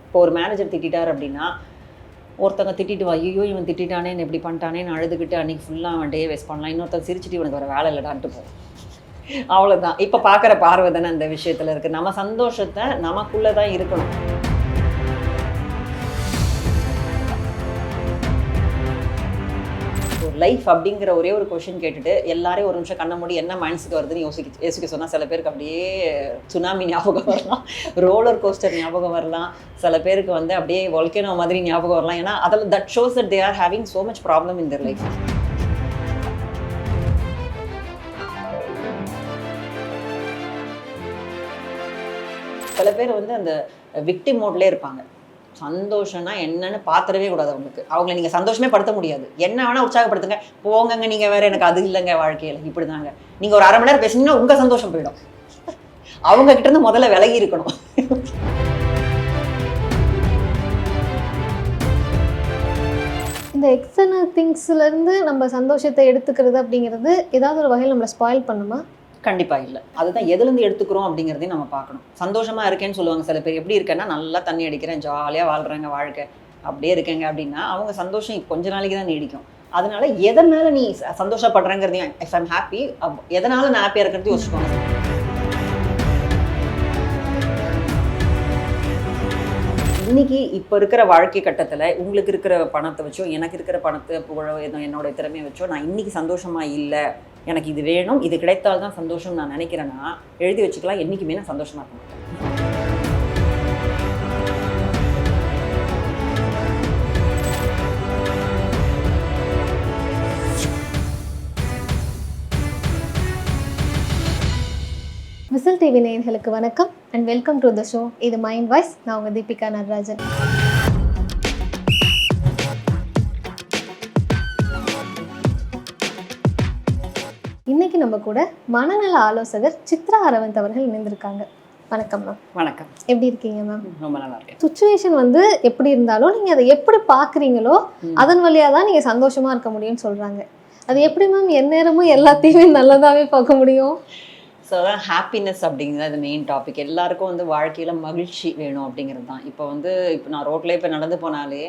இப்போ ஒரு மேனேஜர் திட்டார் அப்படின்னா ஒருத்தங்க திட்டிட்டு வா, ஐயோ இவன் திட்டானே இப்படி பண்ணிட்டானேன்னு அழுதுகிட்டு அன்றைக்கி ஃபுல்லாக அவன் டே வேஸ்ட் பண்ணலாம், இன்னொருத்தர் சிரிச்சிட்டு இவனுக்கு வர வேலை இல்லைடான்ட்டு போகும். அவ்வளோதான். இப்போ பார்க்குற பார்வை தானே அந்த விஷயத்தில் இருக்குது. நம்ம சந்தோஷத்தை நமக்குள்ளே தான் இருக்கணும். லைஃப் அப்படிங்கிற ஒரே ஒரு கொஷின் கேட்டுட்டு எல்லாரையும் ஒரு நிமிஷம் கண்ண மூடி என்ன மைண்ட்ஸுக்கு வருதுன்னு யோசிக்க சொன்னால் சில பேருக்கு அப்படியே சுனாமி ஞாபகம் வரலாம், ரோலர் கோஸ்டர் ஞாபகம் வரலாம், சில பேருக்கு வந்து அப்படியே வால்கேனோ மாதிரி ஞாபகம் வரலாம். ஏன்னா அதில் that shows that they are having so much problem in Dhar life. சில பேர் வந்து அந்த விக்டிம் மோட்லேயே இருப்பாங்க. சந்தோஷம்னா என்னன்னு பார்த்துடவே கூடாது அவங்களுக்கு. அவங்கள நீங்கள் சந்தோஷமே படுத்த முடியாது. என்ன வேணால் உற்சாகப்படுத்துங்க, போங்கங்க நீங்கள் வேறு, எனக்கு அது இல்லைங்க வாழ்க்கையில், இப்படி தாங்க. நீங்கள் ஒரு 1/2 மணி நேரம் பேசுனீங்கன்னா உங்கள் சந்தோஷம் போயிடும். அவங்க கிட்டேருந்து முதல்ல விலகி இருக்கணும். இந்த எக்ஸ்டர்னல் திங்ஸ்லேருந்து நம்ம சந்தோஷத்தை எடுத்துக்கிறது அப்படிங்கிறது ஏதாவது ஒரு வகையில் நம்மளை ஸ்பாயில் பண்ணுமா? கண்டிப்பாக இல்லை. அதுதான் எதுலேருந்து எடுத்துக்கிறோம் அப்படிங்கிறதையும் நம்ம பார்க்கணும். சந்தோஷமாக இருக்கேன்னு சொல்லுவாங்க சில பேர். எப்படி இருக்கேன்னா நல்லா தண்ணி அடிக்கிறேன், ஜாலியாக வாழ்கிறாங்க வாழ்க்கை, அப்படியே இருக்கேங்க அப்படின்னா அவங்க சந்தோஷம் கொஞ்ச நாளைக்கு தான் நீடிக்கும். அதனால எதனால நீ சந்தோஷப்படுறேங்கிறதையும், இஃப் ஐம் ஹாப்பி, எதனால நான் ஹாப்பியாக இருக்கிறதையும் யோசிச்சுக்கோங்க. இன்னைக்கு இப்போ இருக்கிற வாழ்க்கை கட்டத்தில் உங்களுக்கு இருக்கிற பணத்தை வச்சோ, எனக்கு இருக்கிற பணத்தை புகழோ, என்னோட திறமையை வச்சோ நான் இன்னைக்கு சந்தோஷமாக இல்லை, எனக்கு இது வேணும், இது கிடைத்தால்தான் சந்தோஷம் நான் நினைக்கிறேன்னா எழுதி வச்சுக்கலாம். என்றைக்குமே நான் சந்தோஷமாக இருக்கேன். விசில் டிவி நேயர்களுக்கு வணக்கம் and welcome to the show. இது மைண்ட் வாய்ஸ். நான் உங்கள் தீபிகா நடராஜன். இன்னைக்கு நம்ம கூட மனநல ஆலோசகர் சித்ரா அரவிந்த் அவர்கள் இணைந்திருக்காங்க. வணக்கம் மேம். வணக்கம். எப்படி இருக்கீங்க மேம்? ரொம்ப நல்லா இருக்கேன். சுச்சுவேஷன் வந்து எப்படி இருந்தாலும் நீங்கள் அதை எப்படி பார்க்குறீங்களோ அதன் வழியாக தான் நீங்கள் சந்தோஷமாக இருக்க முடியும்னு சொல்கிறாங்க. அது எப்படி மேம் எந்நேரமும் எல்லாத்தையுமே நல்லதாகவே பார்க்க முடியும்? ஸோ அதான் ஹாப்பினஸ் அப்படிங்கிறது அது மெயின் டாபிக். எல்லாருக்கும் வந்து வாழ்க்கையில் மகிழ்ச்சி வேணும் அப்படிங்கிறது தான். இப்போ நான் ரோட்டில் இப்போ நடந்து போனாலே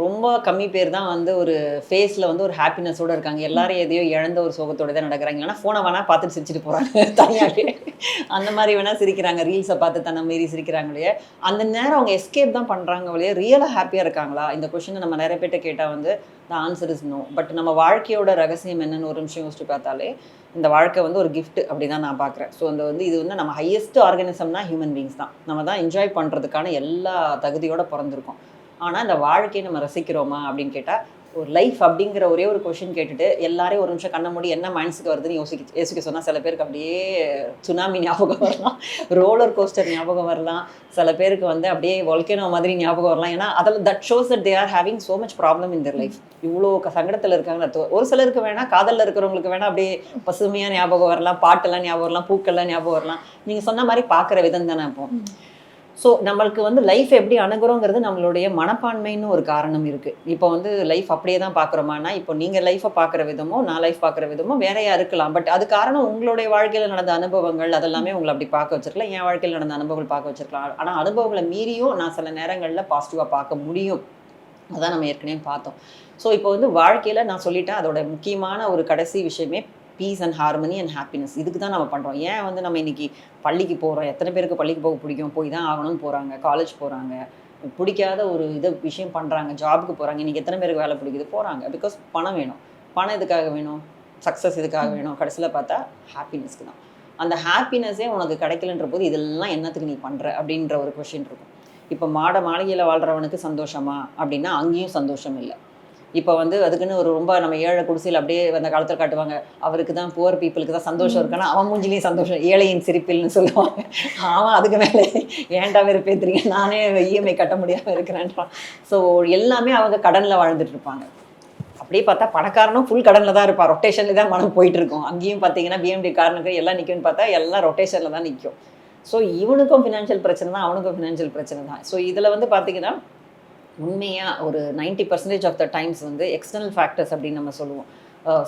ரொம்ப கம்மி பேர் தான் வந்து ஒரு ஃபேஸில் வந்து ஒரு ஹாப்பினஸோடு இருக்காங்க. எல்லாரும் எதையோ இழந்த ஒரு சோகத்தோடு தான் நடக்கிறாங்க. இல்லைனா ஃபோனை வேணால் பார்த்துட்டு சிரிச்சிட்டு போகிறாங்க தனியாகவே. அந்த மாதிரி வேணால் சிரிக்கிறாங்க, ரீல்ஸை பார்த்து தன்னை மீறி சிரிக்கிறாங்களே. அந்த நேரம் அவங்க எஸ்கேப் தான் பண்ணுறாங்க வழியே ரியலாக ஹாப்பியாக இருக்காங்களா? இந்த கொஷினை நம்ம நிறைய பேர்ட்ட கேட்டால் வந்து the answer is no. But நம்ம வாழ்க்கையோட ரகசியம் என்னன்னு ஒரு நிமிஷம் யோசிச்சு பார்த்தாலே இந்த வாழ்க்கை வந்து ஒரு கிஃப்ட் அப்படி தான் நான் பார்க்குறேன். ஸோ இது வந்து நம்ம ஹையஸ்ட் ஆர்கனிசம்னா ஹியூமன் பீயிங்ஸ் தான். நம்ம தான் என்ஜாய் பண்ணுறதுக்கான எல்லா தகுதியோடு பிறந்திருக்கோம். ஆனால் இந்த வாழ்க்கையை நம்ம ரசிக்கிறோமா அப்படின்னு கேட்டால், ஒரு லைஃப் அப்படிங்கிற ஒரே ஒரு கொஷின் கேட்டுட்டு எல்லாரையும் ஒரு நிமிஷம் கண்ண மூடி என்ன மைண்ட்ஸுக்கு வருதுன்னு யோசிக்க சொன்னால் சில பேருக்கு அப்படியே சுனாமி ஞாபகம் வரலாம், ரோலர் கோஸ்டர் ஞாபகம் வரலாம், சில பேருக்கு வந்து அப்படியே வால்கேனோ மாதிரி ஞாபகம் வரலாம். ஏன்னா அதில் that shows that they are having so much problem in Dhar life. இவ்வளோ சங்கடத்தில் இருக்காங்க. ஒரு சிலருக்கு வேணால், காதலில் இருக்கிறவங்களுக்கு வேணால் அப்படியே பசுமையாக ஞாபகம் வரலாம், பாட்டெல்லாம் ஞாபகம் வரலாம், பூக்கள்லாம் ஞாபகம் வரலாம். நீங்கள் சொன்ன மாதிரி பார்க்குற விதம் தானே இப்போ. ஸோ நம்மளுக்கு வந்து லைஃப் எப்படி அணுகுறோங்கிறது நம்மளுடைய மனப்பான்மைன்னு ஒரு காரணம் இருக்குது. இப்போ வந்து லைஃப் அப்படியே தான் பார்க்குறோமானா, இப்போ நீங்கள் லைஃப்பை பார்க்குற விதமோ நான் லைஃப் பார்க்குற விதமோ வேறையாக இருக்கலாம். பட் அது காரணம் உங்களுடைய வாழ்க்கையில் நடந்த அனுபவங்கள் அதெல்லாமே உங்களை அப்படி பார்க்க வச்சிருக்கலாம். என் வாழ்க்கையில் நடந்த அனுபவங்கள் பார்க்க வச்சிருக்கலாம். ஆனால் அனுபவங்களை மீறியும் நான் சில நேரங்களில் பாசிட்டிவாக பார்க்க முடியும். அதான் நம்ம ஏற்கனவே பார்த்தோம். ஸோ இப்போ வந்து வாழ்க்கையில் நான் சொல்லிட்டேன், அதோட முக்கியமான ஒரு கடைசி விஷயமே peace and harmony and happiness. இதுக்கு தான் நம்ம பண்ணுறோம். ஏன் வந்து நம்ம இன்றைக்கி பள்ளிக்கு போகிறோம், எத்தனை பேருக்கு பள்ளிக்கு போக பிடிக்கும், போய் தான் ஆகணும்னு போகிறாங்க, காலேஜ் போகிறாங்க, பிடிக்காத ஒரு விஷயம் பண்ணுறாங்க, ஜாபுக்கு போகிறாங்க. இன்றைக்கி எத்தனை பேருக்கு வேலை பிடிக்குது, போகிறாங்க. பிகாஸ் பணம் வேணும். பணம் எதுக்காக வேணும்? சக்ஸஸ் இதுக்காக வேணும். கடைசியில் பார்த்தா ஹாப்பினஸ்க்கு தான். அந்த ஹாப்பினஸே உனக்கு கிடைக்கலன்ற போது இதெல்லாம் என்னத்துக்கு நீ பண்ணுற அப்படின்ற ஒரு கொஷின் இருக்கும். இப்போ மாளிகையில் வாழ்கிறவனுக்கு சந்தோஷமா அப்படின்னா அங்கேயும் சந்தோஷம் இல்லை. இப்போ வந்து அதுக்குன்னு ஒரு ரொம்ப நம்ம ஏழை குடிசையில் அப்படியே அந்த காலத்தில் காட்டுவாங்க, அவருக்கு தான் புவர் பீப்புளுக்கு தான் சந்தோஷம் இருக்குன்னா அவன் மூஞ்சிலையும் சந்தோஷம், ஏழையின் சிரிப்பில்னு சொல்லுவாங்க. அவன் அதுக்கு மேலே ஏன்டா வெறுப்பேத்துறீங்க, நானே இஎம்ஐ கட்ட முடியாமல் இருக்கிறேன்றான். ஸோ எல்லாமே அவங்க கடனில் வாழ்ந்துட்டு இருப்பாங்க. அப்படியே பார்த்தா பணக்காரனும் ஃபுல் கடனில் தான் இருப்பான். ரொட்டேஷனில் தான் மனம் போயிட்டு இருக்கும். அங்கேயும் பார்த்தீங்கன்னா பிஎம்டி காரனுக்கு எல்லாம் நிற்கும்னு பார்த்தா எல்லாம் ரொட்டேஷனில் தான் நிற்கும். ஸோ இவனுக்கும் ஃபினான்ஷியல் பிரச்சனை தான், அவனுக்கும் ஃபினான்ஷியல் பிரச்சனை தான். ஸோ இதில் வந்து பார்த்தீங்கன்னா உண்மையாக ஒரு 90% ஆஃப் த டைம்ஸ் வந்து எக்ஸ்டர்னல் ஃபேக்டர்ஸ் அப்படின்னு நம்ம சொல்லுவோம்.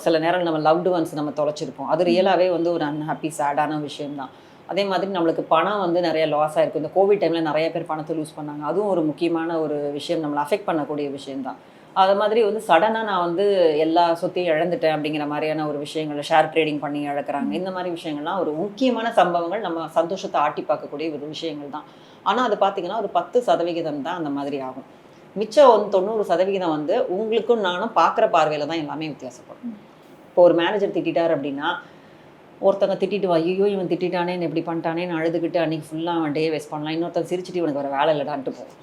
சில நேரம் நம்ம லவ்டு ஒன்ஸ் நம்ம தொலைச்சிருப்போம். அது ரியலாகவே வந்து ஒரு அன்ஹாப்பி சேடான விஷயம்தான். அதே மாதிரி நம்மளுக்கு பணம் வந்து நிறைய லாஸ் ஆயிருக்கு. இந்த கோவிட் டைமில் நிறைய பேர் பணத்தை லூஸ் பண்ணாங்க. அதுவும் ஒரு முக்கியமான ஒரு விஷயம், நம்மளை அஃபெக்ட் பண்ணக்கூடிய விஷயம்தான். அது மாதிரி வந்து சடனாக நான் வந்து எல்லா சொத்தையும் இழந்துட்டேன் அப்படிங்கிற மாதிரியான ஒரு விஷயங்களை ஷேர் ட்ரேடிங் பண்ணி இழக்கிறாங்க. இந்த மாதிரி விஷயங்கள்லாம் ஒரு முக்கியமான சம்பவங்கள், நம்ம சந்தோஷத்தை ஆட்டி பார்க்கக்கூடிய ஒரு விஷயங்கள் தான். ஆனால் அது பார்த்தீங்கன்னா ஒரு 10% தான் அந்த மாதிரி ஆகும். மிச்சம் 90% வந்து உங்களுக்கும் நானும் பார்க்குற பார்வையில் தான் எல்லாமே வித்தியாசப்படும். இப்போ ஒரு மேனேஜர் திட்டார் அப்படின்னா, ஒருத்தங்க திட்டிட்டு வா, ஐயோ இவன் திட்டானே இப்படி பண்ணிட்டானேன்னு அழுதுகிட்டு அன்றைக்கி ஃபுல்லாக அவன் டே வேஸ்ட் பண்ணலாம். இன்னொருத்தன் சிரிச்சிட்டு இவனுக்கு வர வேலை இல்லைடான்ட்டு போகும்.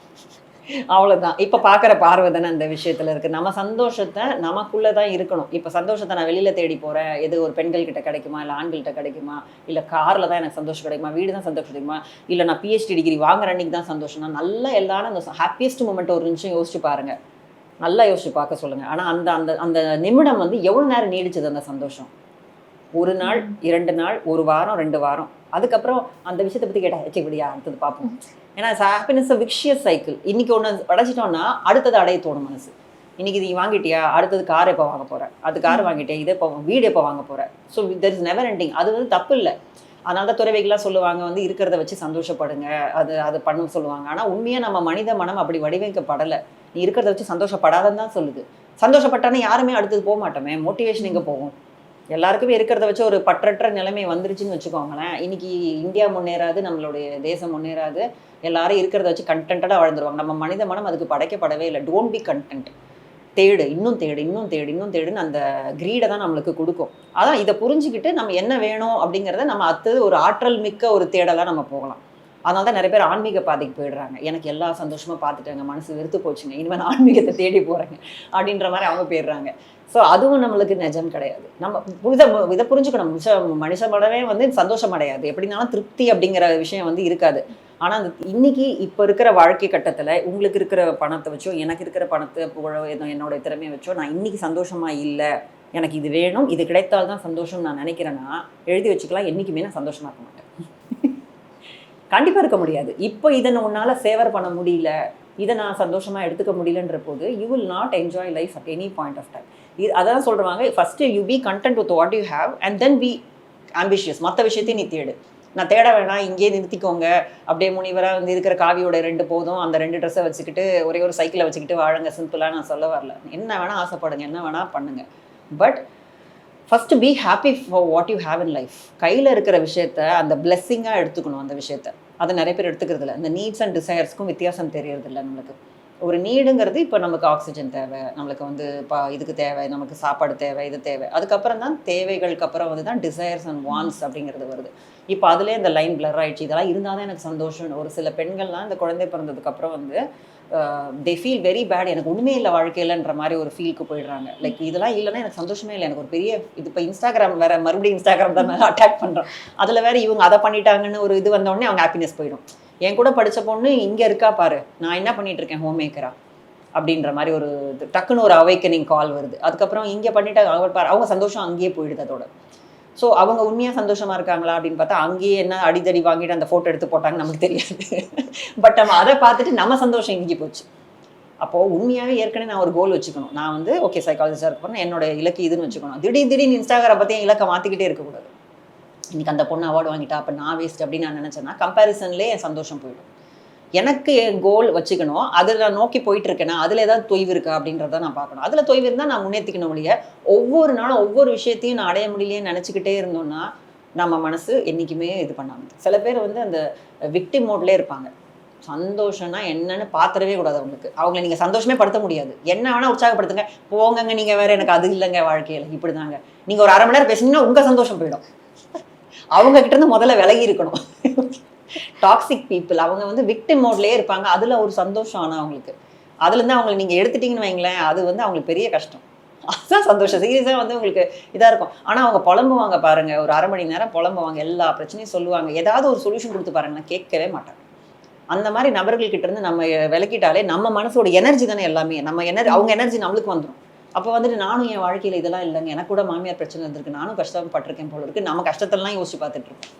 அவ்வளோதான். இப்போ பார்க்குற பார்வை தானே அந்த விஷயத்தில் இருக்குது. நம்ம சந்தோஷத்தை நமக்குள்ளே தான் இருக்கணும். இப்போ சந்தோஷத்தை நான் வெளியில் தேடி போகிறேன், எது ஒரு பெண்கள் கிட்ட கிடைக்குமா, இல்லை ஆண்கள்கிட்ட கிடைக்குமா, இல்லை காரில் தான் எனக்கு சந்தோஷம் கிடைக்குமா, வீடு தான் சந்தோஷம் கிடைக்குமா, இல்லை நான் PhD டிகிரி வாங்குற அன்றைக்கி தான் சந்தோஷம்னா, நல்லா எல்லாரும் அந்த ஹாப்பியஸ்ட் மூமெண்ட் ஒரு நிமிஷம் யோசிச்சு பாருங்கள். நல்லா யோசிச்சு பார்க்க சொல்லுங்கள். ஆனால் அந்த அந்த அந்த நிமிடம் வந்து எவ்வளோ நேரம் நீடிச்சது அந்த சந்தோஷம்? 1 நாள், 2 நாள், 1 வாரம், 2 வாரம். அதுக்கப்புறம் அந்த விஷயத்தை பற்றி கேட்டால் இப்படியா அடுத்தது பார்ப்போம். ஏன்னா ஹாப்பினஸ் விக்ஷியஸ் சைக்கிள். இன்னைக்கு ஒன்று அடைச்சிட்டோம்னா அடுத்தது அடைய தோணும் மனசு. இன்னைக்கு இது வாங்கிட்டியா, அடுத்தது கார் எப்போ வாங்க போகிறேன், அது கார் வாங்கிட்டே இதை இப்போ வீடு எப்போ வாங்க போகிறேன். So there is never ending. அது வந்து தப்பு இல்லை. அதனால தான் துறவிகளாக சொல்லுவாங்க வந்து இருக்கிறத வச்சு சந்தோஷப்படுங்க, அது பண்ண சொல்லுவாங்க. ஆனால் உண்மையாக நம்ம மனித மனம் அப்படி வடிவமைக்கப்படலை. நீ இருக்கிறத வச்சு சந்தோஷப்படாதன்னு தான் சொல்லுது. சந்தோஷப்பட்டானே யாருமே அடுத்தது போக மாட்டோமே. மோட்டிவேஷன் எங்கே போகும்? எல்லாருக்குமே இருக்கிறத வச்சு ஒரு பற்றற்ற நிலைமை வந்துருச்சுன்னு வச்சுக்கோங்களேன். இன்னைக்கு இந்தியா முன்னேறாது, நம்மளுடைய தேசம் முன்னேறாது. எல்லாரும் இருக்கிறத வச்சு கண்டென்ட்டாக வாழ்ந்துருவாங்க. நம்ம மனித மனம் அதுக்கு படைக்கப்படவே இல்லை. Don't be content. தேடு, இன்னும் தேடு, இன்னும் தேடு, இன்னும் தேடுன்னு அந்த கிரீடை தான் நம்மளுக்கு கொடுக்கும். அதான் இதை புரிஞ்சுக்கிட்டு நம்ம என்ன வேணும் அப்படிங்கிறத நம்ம அடுத்தது ஒரு ஆற்றல் மிக்க ஒரு தேடலாக நம்ம போகலாம். அதனால தான் நிறைய பேர் ஆன்மீக பாதைக்கு போயிடுறாங்க. எனக்கு எல்லா சந்தோஷமாக பார்த்துட்டாங்க, மனசு வெறுத்து போச்சுங்க, இனிமேல் நான் ஆன்மீகத்தை தேடி போகிறேங்க அப்படின்ற மாதிரி அவங்க போயிடுறாங்க. ஸோ அதுவும் நம்மளுக்கு நிஜம் கிடையாது. நம்ம இதை புரிஞ்சுக்கணும். மனுஷ மனமே வந்து சந்தோஷம் அடையாது. எப்படினாலும் திருப்தி அப்படிங்கிற விஷயம் வந்து இருக்காது. ஆனால் அந்த இன்னைக்கு இப்போ இருக்கிற வாழ்க்கை கட்டத்தில் உங்களுக்கு இருக்கிற பணத்தை வச்சோ, எனக்கு இருக்கிற பணத்தை புகழோ, என்னோட திறமையை வச்சோ நான் இன்னைக்கு சந்தோஷமாக இல்லை, எனக்கு இது வேணும், இது கிடைத்தால்தான் சந்தோஷம் நான் நினைக்கிறேன்னா எழுதி வச்சுக்கலாம். என்றைக்குமே நான் சந்தோஷமாக இருக்க மாட்டேன். கண்டிப்பாக இருக்க முடியாது. இப்போ இதை உன்னால் சேவர் பண்ண முடியல, இதை நான் சந்தோஷமாக எடுத்துக்க முடியலன்ற போது you will not enjoy life at any point of time. அதான் சொல்கிறாங்க, first you be content with what you have and then be ambitious. மற்ற விஷயத்தையும் நீ தேடு. நான் தேட வேணாம், இங்கேயே நிறுத்திக்கோங்க, அப்படியே முனிவராக வந்து இருக்கிற காவியோட 2 போதும், அந்த 2 ட்ரெஸ்ஸை வச்சுக்கிட்டு ஒரே ஒரு சைக்கிளை வச்சுக்கிட்டு வாழுங்க, சிம்பிளாக நான் சொல்ல வரல. என்ன வேணால் ஆசைப்படுங்க, என்ன வேணால் பண்ணுங்க. But first be happy for what you have in life. கையில் இருக்கிற விஷயத்த அந்த பிளெஸ்ஸிங்காக எடுத்துக்கணும். அந்த விஷயத்த அதை நிறைய பேர் எடுத்துக்கிறது இல்லை. இந்த நீட்ஸ் அண்ட் டிசைர்ஸ்க்கும் வித்தியாசம் தெரியறதில்ல நம்மளுக்கு. ஒரு நீடுங்கிறது இப்போ நமக்கு ஆக்சிஜன் தேவை, நம்மளுக்கு வந்து இதுக்கு தேவை, நமக்கு சாப்பாடு தேவை, இது தேவை. அதுக்கப்புறம் தான் தேவைகளுக்கு அப்புறம் வந்து தான் டிசைர்ஸ் அண்ட் வான்ஸ் அப்படிங்கிறது வருது. இப்போ அதுலேயே இந்த லைன் பிளர் ஆயிடுச்சு. இதெல்லாம் இருந்தால் தான் எனக்கு சந்தோஷம். ஒரு சில பெண்கள்லாம் இந்த குழந்தை பிறந்ததுக்கப்புறம் வந்து தே ஃபீல் வெரி பேட், எனக்கு ஒன்றுமே இல்லை வாழ்க்கையிலன்ற மாதிரி ஒரு ஃபீலுக்கு போயிடுறாங்க. லைக் இதெல்லாம் இல்லைன்னா எனக்கு சந்தோஷமே இல்லை, எனக்கு ஒரு பெரிய இது. இப்போ இன்ஸ்டாகிராம் வேறு, மறுபடியும் இன்ஸ்டாகிராம் தான் அட்டாக் பண்ணுறோம். அதில் வேறு இவங்க அதை பண்ணிட்டாங்கன்னு ஒரு இது வந்தோடனே அவங்க ஹாப்பினஸ் போயிடும். என் கூட படித்த பொண்ணு இங்கே இருக்கா பாரு, நான் என்ன பண்ணிட்டு இருக்கேன் ஹோம் மேக்கரா அப்படின்ற மாதிரி ஒரு டக்குன்னு ஒரு அவேக்கனிங் கால் வருது. அதுக்கப்புறம் இங்கே பண்ணிட்டாங்க அவங்க பாரு, அவங்க சந்தோஷம் அங்கேயே போயிடுது அதோட. ஸோ அவங்க உண்மையாக சந்தோஷமாக இருக்காங்களா அப்படின்னு பார்த்தா அங்கேயே என்ன அடிதடி வாங்கிட்டு அந்த ஃபோட்டோ எடுத்து போட்டாங்கன்னு நமக்கு தெரியாது. பட் நம்ம அதை பார்த்துட்டு நம்ம சந்தோஷம் இங்கே போச்சு. அப்போது உண்மையாகவே ஏற்கனவே நான் ஒரு கோல் வச்சுக்கணும். நான் வந்து ஓகே சைக்காலஜிஸ்டாக இருக்க போகிறேன், என்னோட இலக்கு இதுன்னு வச்சுக்கணும். திடீர்னு இன்ஸ்டாகிராம் பற்றி என் இலக்கை மாற்றிக்கிட்டே இருக்கக்கூடாது. இன்றைக்கி அந்த பொண்ணு அவார்டு வாங்கிட்டா அப்போ நான் வேஸ்ட் அப்படின்னு நான் நினச்சேன்னா கம்பேரிசன்லேயே என் சந்தோஷம் போயிடும். எனக்கு என் கோல் வச்சுக்கணும், அதில் நான் நோக்கி போயிட்டு இருக்கேன்னா அதில் ஏதாவது தொய்வு இருக்கா அப்படின்றத நான் பார்க்கணும். அதில் தொய்வு இருந்தால் நான் முன்னேற்றிக்கணும். ஒழிய ஒவ்வொரு நாளும் ஒவ்வொரு விஷயத்தையும் நான் அடைய முடியலையேன்னு நினச்சிக்கிட்டே இருந்தோம்னா நம்ம மனசு என்றைக்குமே இது பண்ணாமல். சில பேர் வந்து அந்த விக்டிம் மோட்லேயே இருப்பாங்க. சந்தோஷம்னா என்னன்னு பார்த்துடவே கூடாது அவங்களுக்கு. அவங்களை நீங்கள் சந்தோஷமே படுத்த முடியாது. என்ன வேணால் உற்சாகப்படுத்துங்க, போங்கங்க நீங்கள் வேறு, எனக்கு அது இல்லைங்க வாழ்க்கையில் இப்படி தாங்க. நீங்கள் ஒரு 1/2 மணி நேரம் பேசினீங்கன்னா உங்கள் சந்தோஷம் போயிடும். அவங்க கிட்ட இருந்து முதல்ல விலகி இருக்கணும். டாக்ஸிக் பீப்புள் அவங்க வந்து விக்டிம் மோட்லேயே இருப்பாங்க. அதில் ஒரு சந்தோஷம். ஆனால் அவங்களுக்கு அதுலேருந்து அவங்களை நீங்கள் எடுத்துட்டிங்கன்னு வைங்களேன், அது வந்து அவங்களுக்கு பெரிய கஷ்டம். அதுதான் சந்தோஷம். சீரியஸாக வந்து உங்களுக்கு இதாக இருக்கும். ஆனால் அவங்க புலம்புவாங்க பாருங்கள், ஒரு 1/2 மணி நேரம் புலம்புவாங்க, எல்லா பிரச்சனையும் சொல்லுவாங்க, ஏதாவது ஒரு சொல்யூஷன் கொடுத்து பாருங்க, நான் கேட்கவே மாட்டேன். அந்த மாதிரி நபர்கள்கிட்ட இருந்து நம்ம விலக்கிட்டாலே நம்ம மனசோட எனர்ஜி தானே எல்லாமே. நம்ம எனர்ஜி, அவங்க எனர்ஜி நம்மளுக்கு வந்துடும். அப்போ வந்துட்டு நானும் என் வாழ்க்கையில் இதெல்லாம் இல்லைங்க, எனக்கு கூட மாமியார் பிரச்சனை இருந்திருக்கு, நானும் கஷ்டப்பட்டிருக்கேன் போல இருக்குது, நம்ம கஷ்டத்தெல்லாம் யோசிச்சு பார்த்துட்ருக்கோம்.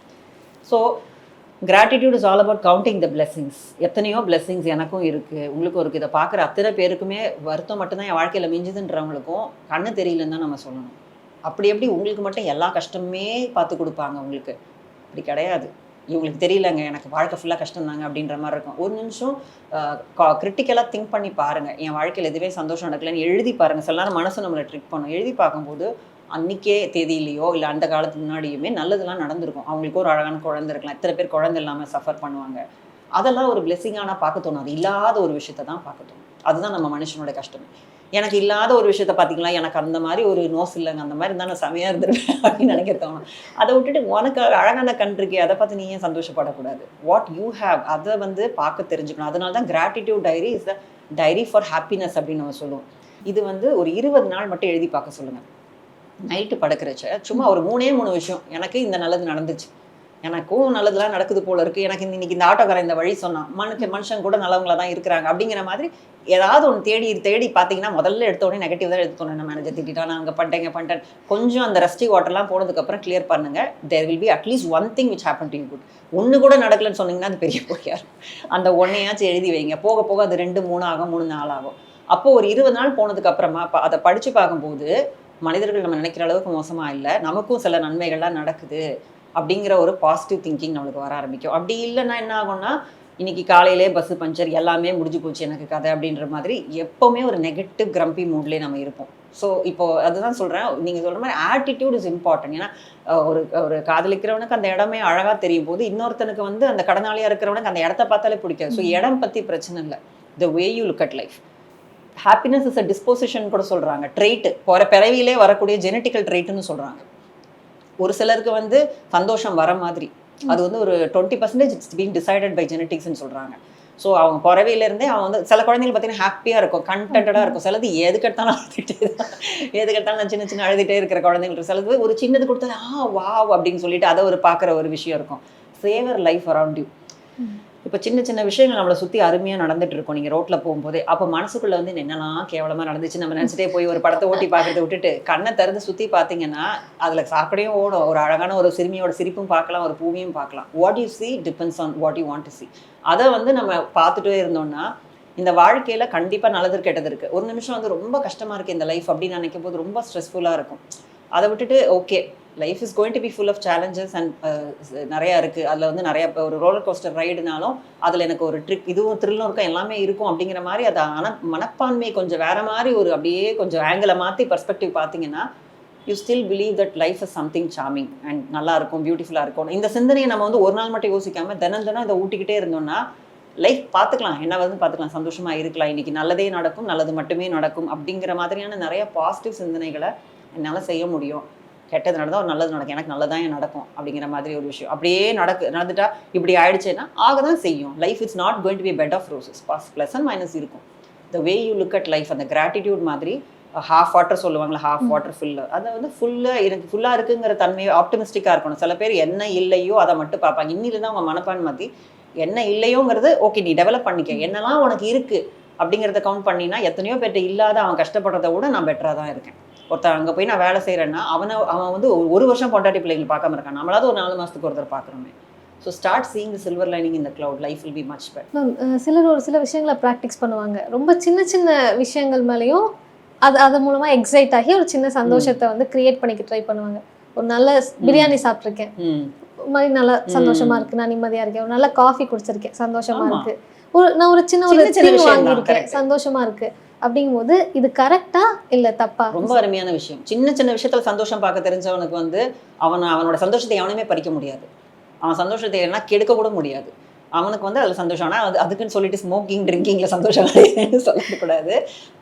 So gratitude is all about counting the blessings. எத்தனையோ பிளெஸிங்ஸ் எனக்கும் இருக்குது, உங்களுக்கும் இருக்குது. இதை பார்க்குற அத்தனை பேருக்குமே வருத்தம் மட்டும்தான் என் வாழ்க்கையில் மிஞ்சுதுன்றவங்களுக்கும் கண்ணு தெரியலன்னு தான் நம்ம சொல்லணும். அப்படி எப்படி உங்களுக்கு மட்டும் எல்லா கஷ்டமே பார்த்து கொடுப்பாங்க? உங்களுக்கு அப்படி கிடையாது. இவங்களுக்கு தெரியலங்க எனக்கு வாழ்க்கை ஃபுல்லாக கஷ்டம் தாங்க அப்படின்ற மாதிரி இருக்கும். ஒரு நிமிஷம் கிரிட்டிக்கலாக திங்க் பண்ணி பாருங்கள், என் வாழ்க்கையில் எதுவே சந்தோஷம் நடக்கலைன்னு எழுதி பாருங்கள். சில நேரம் மனசு நம்மளை ட்ரிக் பண்ணும். எழுதி பார்க்கும்போது அன்றைக்கே தேதியிலையோ இல்லை அந்த காலத்துக்கு முன்னாடியுமே நல்லதெல்லாம் நடந்திருக்கும். அவங்களுக்கு ஒரு அழகான குழந்தை இருக்கலாம், எத்தனை பேர் குழந்தை இல்லாமல் சஃபர் பண்ணுவாங்க. அதெல்லாம் ஒரு பிளெஸிங்கான பார்க்க தோணும். அது இல்லாத ஒரு விஷயத்தை தான் பார்க்க தோணும். அதுதான் நம்ம மனுஷனோட கஷ்டமே. எனக்கு இல்லாத ஒரு விஷயத்த பார்த்தீங்களா, எனக்கு அந்த மாதிரி ஒரு நோஸ் இல்லைங்க, அந்த மாதிரி இருந்தால் நான் செமையாக இருந்துருவேன் அப்படின்னு நினைக்க தோணும். அதை விட்டுட்டு உனக்கு அழகான கண் இருக்கே, அதை பார்த்து நீ ஏன் சந்தோஷப்படக்கூடாது? வாட் யூ ஹேவ் அதை வந்து பார்க்க தெரிஞ்சுக்கணும். அதனால தான் gratitude diary is the diary for happiness அப்படின்னு நம்ம சொல்லுவோம். இது வந்து ஒரு 20 நாள் மட்டும் எழுதி பார்க்க சொல்லுங்கள். நைட்டு படுக்கிறச்ச சும்மா ஒரு 3 விஷயம், எனக்கு இந்த நல்லது நடந்துச்சு, எனக்கும் நல்லதுலாம் நடக்குது போல இருக்குது, எனக்கு இன்னைக்கு இந்த ஆட்டோக்காரன் இந்த வழி சொன்னான், மனுஷன் கூட நல்லவங்களா தான் இருக்கிறாங்க அப்படிங்கிற மாதிரி ஏதாவது ஒன்று தேடி தேடி பார்த்தீங்கன்னா முதல்ல எடுத்த உடனே நெகட்டிவ் தான் எடுத்துக்கணும். நான் மேனேஜர் திட்டான், நான் அங்கே பண்ணிட்டேன். கொஞ்சம் அந்த ரஸ்டி வாட்டர்லாம் போனதுக்கப்புறம் கிளியர் பண்ணுங்க. There will be at least one thing which happen to you good. ஒன்று கூட நடக்கலன்னு சொன்னீங்கன்னா அது பெரிய பொய்யார். அந்த ஒன்னையாச்சும் எழுதி வைங்க. போக போக அது 2 3 ஆகும், 3 4 ஆகும். அப்போது ஒரு 20 நாள் போனதுக்கு அப்புறமா அதை படித்து பார்க்கும்போது மனிதர்கள் நம்ம நினைக்கிற அளவுக்கு மோசமாக இல்லை, நமக்கும் சில நன்மைகள்லாம் நடக்குது அப்படிங்கிற ஒரு பாசிட்டிவ் திங்கிங் நம்மளுக்கு வர ஆரம்பிக்கும். அப்படி இல்லைன்னா என்ன ஆகும்னா, இன்னைக்கு காலையிலே பஸ்ஸு பஞ்சர், எல்லாமே முடிஞ்சு போச்சு எனக்கு கதை அப்படின்ற மாதிரி எப்போவுமே ஒரு நெகட்டிவ் கிரம்பி மூட்லேயே நம்ம இருப்போம். ஸோ இப்போ அதுதான் சொல்கிறேன், நீங்கள் சொல்கிற மாதிரி ஆட்டிடியூட் இஸ் இம்பார்ட்டன்ட். ஏன்னா ஒரு ஒரு காதலிக்கிறவனுக்கு அந்த இடமே அழகாக தெரியும் போது, இன்னொருத்தனுக்கு வந்து அந்த கடனாளியாக இருக்கிறவனுக்கு அந்த இடத்த பார்த்தாலே பிடிக்காது. ஸோ இடம் பற்றி பிரச்சனை இல்லை, the way you look at life. Happiness is a disposition கூட சொல்கிறாங்க. ட்ரெயிட்டு போகிற பிறவியிலே வரக்கூடிய ஜெனட்டிக்கல் ட்ரெயிட்டுன்னு சொல்கிறாங்க. ஒரு சிலருக்கு வந்து சந்தோஷம் வர மாதிரி அது வந்து ஒரு 20% இட்ஸ் பீங் டிசைடட் பை ஜெனட்டிக்ஸ்ன்னு சொல்கிறாங்க. ஸோ அவங்க பிறவியிலேருந்தே அவன் வந்து சில குழந்தைகள் பார்த்தீங்கன்னா ஹாப்பியாக இருக்கும், கண்டென்டாக இருக்கும். சிலது எதுக்கெடுத்தாலும் அழுதுகிட்டே தான், எதுக்கெடுத்தாலும் நான் சின்ன சின்ன அழுதுகிட்டே இருக்கிற குழந்தைங்களுக்கு. சிலது ஒரு சின்னது கொடுத்தா வாவ் அப்படின்னு சொல்லிட்டு அதை ஒரு பார்க்குற ஒரு விஷயம் இருக்கும். சேவர் லைஃப் அரவுண்ட் யூ. இப்போ சின்ன சின்ன விஷயங்கள் நம்மளை சுற்றி அருமையாக நடந்துட்டு இருக்கோம் நீங்கள் ரோட்டில் போகும்போதே. அப்போ மனசுக்குள்ளே வந்து என்னெல்லாம் கேவலமாக நடந்துச்சு நம்ம நினச்சிட்டே போய் ஒரு படத்தை ஓட்டி பார்க்கறத விட்டுட்டு கண்ணை திறந்து சுற்றி பார்த்தீங்கன்னா அதில் சாக்கடையும் ஓடும், ஒரு அழகான ஒரு சிறுமியோட சிரிப்பும் பார்க்கலாம், ஒரு பூமியும் பார்க்கலாம். What you see depends on what you want to C. அதை வந்து நம்ம பார்த்துட்டே இருந்தோம்னா இந்த வாழ்க்கையில் கண்டிப்பாக நல்லது கெட்டது இருக்குது. ஒரு நிமிஷம் வந்து ரொம்ப கஷ்டமாக இருக்குது இந்த லைஃப் அப்படின்னு நினைக்கும் போது ரொம்ப ஸ்ட்ரெஸ்ஃபுல்லாக இருக்கும். அதை விட்டுட்டு okay life is going to be full of challenges and நிறையா இருக்குது. அதில் வந்து நிறையா இப்போ ஒரு ரோலர் கோஸ்டர் ரைடுனாலும் அதில் எனக்கு ஒரு இதுவும் த்ரில்லும் இருக்கும், எல்லாமே இருக்கும் அப்படிங்கிற மாதிரி அதை மனப்பான்மையை கொஞ்சம் வேறு மாதிரி ஒரு அப்படியே கொஞ்சம் ஆங்கிளை மாற்றி பர்ஸ்பெக்டிவ் பார்த்தீங்கன்னா you still believe that life is something charming and நல்லா இருக்கும், பியூட்டிஃபுல்லாக இருக்கும். இந்த சிந்தனையை நம்ம வந்து ஒரு நாள் மட்டும் யோசிக்காமல் தினம் இதை ஊட்டிக்கிட்டே இருந்தோம்னா லைஃப் பார்த்துக்கலாம், என்ன வந்து பார்த்துக்கலாம், சந்தோஷமாக இருக்கலாம், இன்றைக்கி நல்லதே நடக்கும், நல்லது மட்டுமே நடக்கும் அப்படிங்கிற மாதிரியான நிறைய பாசிட்டிவ் சிந்தனைகளை என்னால் செய்ய முடியும். கெட்டது நடந்தால் ஒரு நல்லது நடக்கும், எனக்கு நல்லதான் நடக்கும் அப்படிங்கிற மாதிரி ஒரு விஷயம் அப்படியே நடந்துட்டா இப்படி ஆயிடுச்சுன்னா ஆக தான் செய்யும். Life it's not going to be bed of roses, plus and minus இருக்கும். The way you look at life, அந்த கிராட்டிடியூட் மாதிரி ஹாஃப் வாட்டர் சொல்லுவாங்களா, ஹாஃப் வாட்டர் ஃபுல்லு, அதை வந்து ஃபுல்லாக எனக்கு ஃபுல்லாக இருக்குங்கிற தன்மையை ஆப்டிமிஸ்டிக்காக இருக்கணும். சில பேர் என்ன இல்லையோ அதை மட்டும் பார்ப்பாங்க. இன்னிலேருந்து அவங்க மனப்பான் மாற்றி என்ன இல்லையோங்கிறது ஓகே நீ டெவலப் பண்ணிக்க, என்னெல்லாம் உனக்கு இருக்குது அப்படிங்கிறத கவுண்ட் பண்ணினா எத்தனையோ பேர்ட்ட இல்லாத அவன் கஷ்டப்படுறத விட நான் பெட்டராக தான் இருக்கேன். ஒருத்தர் அங்கே போய் நான் வேலை செய்கிறேன்னா அவன் வந்து 1 வருஷம் பொண்டாட்டி பிள்ளைகள் பார்க்காம இருக்கான், நம்மளாவது ஒரு 4 மாதத்துக்கு ஒருத்தர் பார்க்குறோமே. So start seeing the silver lining in the cloud, life will be much better. Ma'am சிலர் ஒரு சில விஷயங்களை ப்ராக்டிஸ் பண்ணுவாங்க, ரொம்ப சின்ன சின்ன விஷயங்கள் மேலேயும் அது மூலமாக எக்ஸைட் ஆகி ஒரு சின்ன சந்தோஷத்தை வந்து கிரியேட் பண்ணிக்க ட்ரை பண்ணுவாங்க. ஒரு நல்ல பிரியாணி சாப்பிட்ருக்கேன், மாதிரி நல்லா சந்தோஷமா இருக்கு, நான் நிம்மதியாக இருக்கேன். ஒரு நல்ல காஃபி குடிச்சிருக்கேன், சந்தோஷமா இருக்கு. நான் ஒரு சின்ன திங் வாங்கியிருக்கேன், சந்தோஷமா இருக்கு. அப்படிங்கும்போது இது கரெக்டா இல்ல தப்பா? ரொம்ப அருமையான விஷயம். சின்ன சின்ன விஷயத்துல சந்தோஷம் பார்க்க தெரிஞ்சவனுக்கு வந்து அவனோட சந்தோஷத்தை எவனுமே பறிக்க முடியாது, அவன் சந்தோஷத்தை என்ன கெடுக்க கூட முடியாது. அவனுக்கு வந்து அதில் சந்தோஷம். ஆனால் அதுக்குன்னு சொல்லிட்டு ஸ்மோக்கிங் ட்ரிங்கிங்கில் சந்தோஷம் சொல்லக்கூடாது.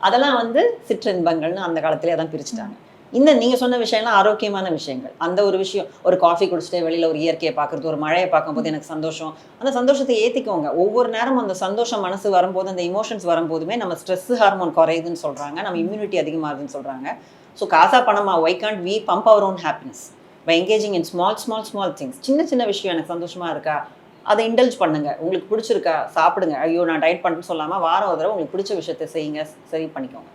அதெல்லாம் வந்து சிற்றின்பங்கள்னு அந்த காலத்திலே அதான் பிரிச்சுட்டாங்க. இந்த நீங்கள் சொன்ன விஷயம்லாம் ஆரோக்கியமான விஷயங்கள். அந்த ஒரு விஷயம், ஒரு காஃபி குடிச்சிட்டு வெளியில் ஒரு இயற்கையை பார்க்குறது, ஒரு மழையை பார்க்கும்போது எனக்கு சந்தோஷம், அந்த சந்தோஷத்தை ஏற்றிக்கோங்க. ஒவ்வொரு நேரமும் அந்த சந்தோஷம் மனசு வரும்போது, அந்த இமோஷன்ஸ் வரும்போதுமே நம்ம ஸ்ட்ரெஸ் ஹார்மோன் குறையுதுன்னு சொல்கிறாங்க, நம்ம இம்யூனிட்டி அதிகமாகுதுன்னு சொல்கிறாங்க. ஸோ காசா பணமா why can't we pump our own happiness by engaging in small things. சின்ன சின்ன விஷயம் எனக்கு சந்தோஷமாக இருக்கா அதை இண்டல்ஜ் பண்ணுங்க. உங்களுக்கு பிடிச்சிருக்கா சாப்பிடுங்க. ஐயோ நான் டயட் பண்ணுறேன்னு சொல்லாமல் வாரம் ஒரு தடவை உங்களுக்கு பிடிச்ச விஷயத்தை செய்யுங்க, சரி பண்ணிக்கோங்க.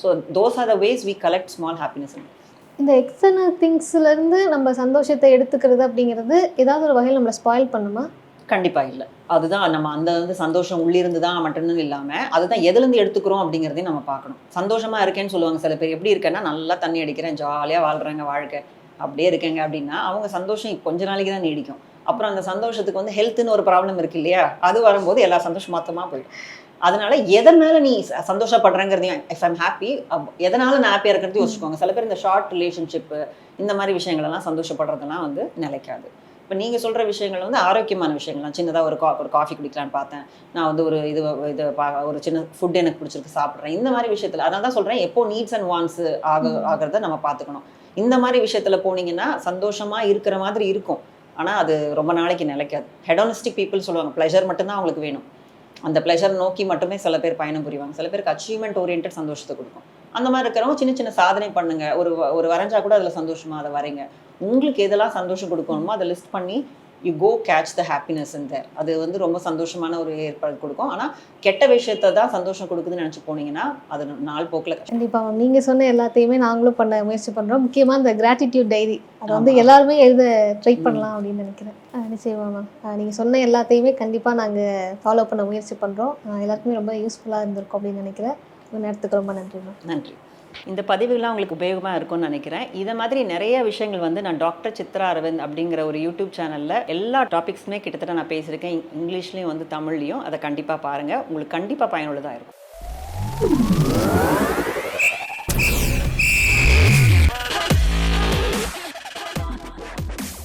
So those are the ways we collect small happiness. இந்த எக்ஸ்டர்னல் திங்ஸ்லேருந்து நம்ம சந்தோஷத்தை எடுத்துக்கிறது அப்படிங்கிறது ஏதாவது ஒரு வகையில் நம்மளை ஸ்பாயில் பண்ணுமா? கண்டிப்பாக இல்லை. அதுதான் நம்ம அந்த வந்து சந்தோஷம் உள்ளிருந்து தான் மட்டும்னு இல்லாமல் அதுதான் எதுலேருந்து எடுத்துக்கிறோம் அப்படிங்கிறதையும் நம்ம பார்க்கணும். சந்தோஷமாக இருக்கேன்னு சொல்லுவாங்க சில பேர். எப்படி இருக்கேன்னா நல்லா தண்ணி அடிக்கிறேன், ஜாலியாக வாழ்கிறாங்க வாழ்க்கை, அப்படியே இருக்கேங்க அப்படின்னா அவங்க சந்தோஷம் கொஞ்ச நாளைக்கு தான் நீடிக்கும். அப்புறம் அந்த சந்தோஷத்துக்கு வந்து ஹெல்த்னு ஒரு ப்ராப்ளம் இருக்கு இல்லையா, அது வரும்போது எல்லா சந்தோஷம் மொத்தமாக போயிடும். அதனால எதன் மேலே நீ சந்தோஷப்படுறேங்கிறதையும், இஃப் ஐம் ஹாப்பி, எதனால நான் ஹாப்பியாக இருக்கிறது யோசிச்சுக்கோங்க. சில பேர் இந்த ஷார்ட் ரிலேஷன்ஷிப்பு இந்த மாதிரி விஷயங்களெல்லாம் சந்தோஷப்படுறதெல்லாம் வந்து நிலைக்காது. இப்போ நீங்கள் சொல்கிற விஷயங்கள் வந்து ஆரோக்கியமான விஷயங்கள்லாம், சின்னதாக ஒரு காஃபி குடிக்கலான்னு பார்த்தேன், நான் வந்து ஒரு ஒரு சின்ன ஃபுட் எனக்கு பிடிச்சிருக்கு சாப்பிட்றேன், இந்த மாதிரி விஷயத்தில். அதனால தான் சொல்கிறேன், எப்போ நீட்ஸ் அண்ட் வான்ஸ் ஆகிறத நம்ம பார்த்துக்கணும். இந்த மாதிரி விஷயத்தில் போனீங்கன்னா சந்தோஷமாக இருக்கிற மாதிரி இருக்கும், ஆனால் அது ரொம்ப நாளைக்கு நிலைக்காது. ஹெடோனிஸ்டிக் பீப்புள் சொல்லுவாங்க, ப்ளஷர் மட்டும்தான் அவங்களுக்கு வேணும். அந்த ப்ளஷர் நோக்கி மட்டுமே சில பேர் பயணம் புரிவாங்க. சில பேருக்கு அச்சீவ்மெண்ட் ஓரியன்ட் சந்தோஷத்தை கொடுக்கும். அந்த மாதிரி இருக்கிறவங்க சின்ன சின்ன சாதனை பண்ணுங்க. ஒரு வரைஞ்சா கூட அதில் சந்தோஷமா அதை வரைங்க. உங்களுக்கு எதெல்லாம் சந்தோஷம் கொடுக்கணுமோ அதை லிஸ்ட் பண்ணி you go catch the happiness in there. அது வந்து ரொம்ப சந்தோஷமான ஒரு ஏற்பாடு கொடுக்கும். ஆனால் கெட்ட விஷயத்தை தான் சந்தோஷம் கொடுக்குதுன்னு நினச்சி போனீங்கன்னா அது நாள் போக்கில் கஷ்டம். கண்டிப்பாக மேம், நீங்கள் சொன்ன எல்லாத்தையுமே நாங்களும் பண்ண முயற்சி பண்ணுறோம். முக்கியமாக இந்த கிராட்டிடியூட் டைரி அதை வந்து எல்லாருமே எழுத ட்ரை பண்ணலாம் அப்படின்னு நினைக்கிறேன். நிச்சயமா மேம், நீங்கள் சொன்ன எல்லாத்தையுமே கண்டிப்பாக நாங்கள் ஃபாலோ பண்ண முயற்சி பண்ணுறோம். எல்லாருக்குமே ரொம்ப யூஸ்ஃபுல்லாக இருந்திருக்கும் அப்படின்னு நினைக்கிறேன். உங்கள் நேரத்துக்கு ரொம்ப நன்றி மேம். நன்றி. இந்த பதிவுகள்லாம் உங்களுக்கு உபயோகமாக இருக்கும்னு நினைக்கிறேன். இதை மாதிரி நிறைய விஷயங்கள் வந்து நான் டாக்டர் சித்ரா அரவிந்த் அப்படிங்கிற ஒரு யூடியூப் சேனலில் எல்லா டாபிக்ஸுமே கிட்டத்தட்ட நான் பேசியிருக்கேன். இங்கிலீஷ்லேயும் வந்து தமிழ்லையும். அதை கண்டிப்பாக பாருங்கள், உங்களுக்கு கண்டிப்பாக பயனுள்ளதாக இருக்கும்.